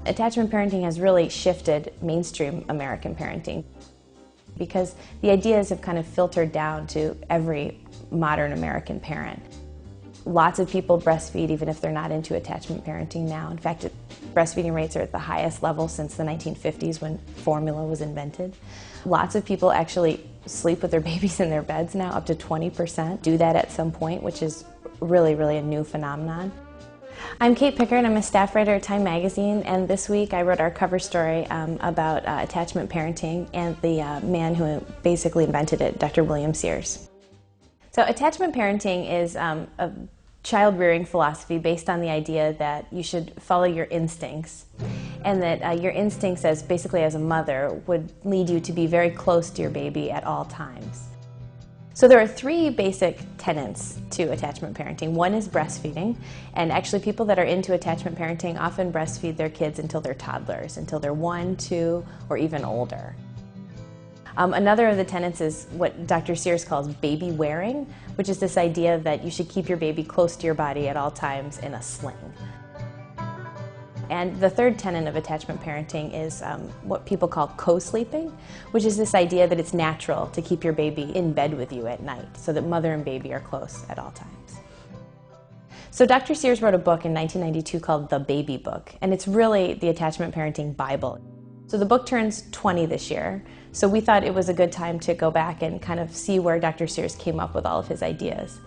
Attachment parenting has really shifted mainstream American parenting because the ideas have kind of filtered down to every modern American parent. Lots of people breastfeed even if they're not into attachment parenting now. In fact, breastfeeding rates are at the highest level since the 1950s when formula was invented. Lots of people actually sleep with their babies in their beds now, up to 20% do that at some point, which is really, really a new phenomenon. I'm Kate Pickard. I'm a staff writer at Time Magazine, and this week I wrote our cover story about attachment parenting and the man who basically invented it, Dr. William Sears. So attachment parenting is a child-rearing philosophy based on the idea that you should follow your instincts, and that your instincts basically as a mother would lead you to be very close to your baby at all times. So there are three basic tenets to attachment parenting. One is breastfeeding, and actually people that are into attachment parenting often breastfeed their kids until they're toddlers, until they're 1, 2, or even older. Another of the tenets is what Dr. Sears calls baby wearing, which is this idea that you should keep your baby close to your body at all times in a sling. And the third tenet of attachment parenting is what people call co-sleeping, which is this idea that it's natural to keep your baby in bed with you at night so that mother and baby are close at all times. So Dr. Sears wrote a book in 1992 called The Baby Book, and it's really the attachment parenting Bible. So the book turns 20 this year, so we thought it was a good time to go back and kind of see where Dr. Sears came up with all of his ideas.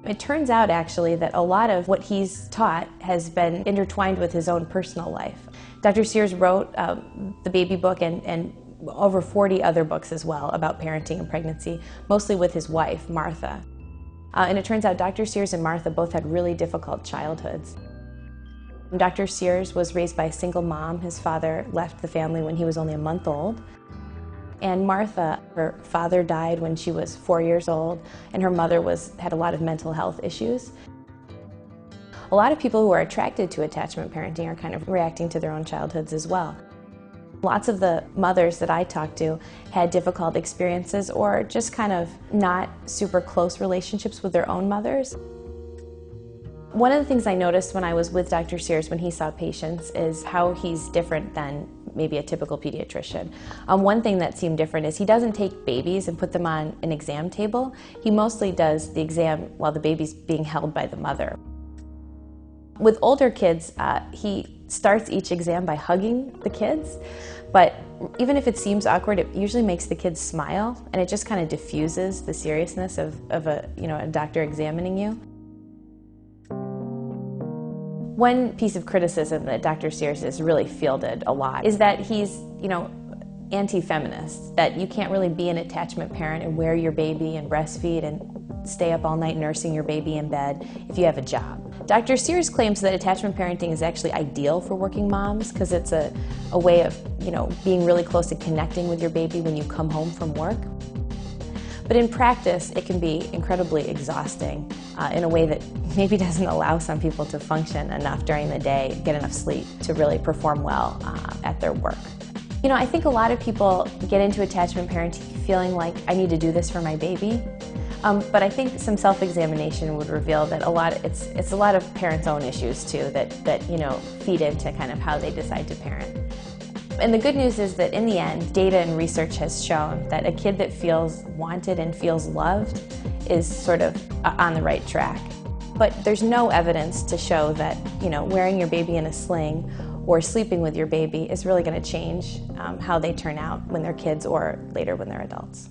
It turns out actually that a lot of what he's taught has been intertwined with his own personal life. Dr. Sears wrote The Baby Book and over 40 other books as well about parenting and pregnancy, mostly with his wife, Martha. And it turns out Dr. Sears and Martha both had really difficult childhoods. Dr. Sears was raised by a single mom. His father left the family when he was only a month old. And Martha, her father died when she was 4 years old, and her mother had a lot of mental health issues. A lot of people who are attracted to attachment parenting are kind of reacting to their own childhoods as well. Lots of the mothers that I talked to had difficult experiences or just kind of not super close relationships with their own mothers. One of the things I noticed when I was with Dr. Sears when he saw patients is how he's different than maybe a typical pediatrician. One thing that seemed different is he doesn't take babies and put them on an exam table. He mostly does the exam while the baby's being held by the mother. With older kids, he starts each exam by hugging the kids, but even if it seems awkward, it usually makes the kids smile, and it just kind of diffuses the seriousness of a doctor examining you. One piece of criticism that Dr. Sears has really fielded a lot is that he's, anti-feminist, that you can't really be an attachment parent and wear your baby and breastfeed and stay up all night nursing your baby in bed if you have a job. Dr. Sears claims that attachment parenting is actually ideal for working moms because it's a way of, being really close and connecting with your baby when you come home from work. But in practice, it can be incredibly exhausting in a way that maybe doesn't allow some people to function enough during the day, get enough sleep to really perform well at their work. I think a lot of people get into attachment parenting feeling like, I need to do this for my baby. But I think some self-examination would reveal that it's a lot of parents' own issues too that feed into kind of how they decide to parent. And the good news is that in the end, data and research has shown that a kid that feels wanted and feels loved is sort of on the right track. But there's no evidence to show that, wearing your baby in a sling or sleeping with your baby is really going to change how they turn out when they're kids or later when they're adults.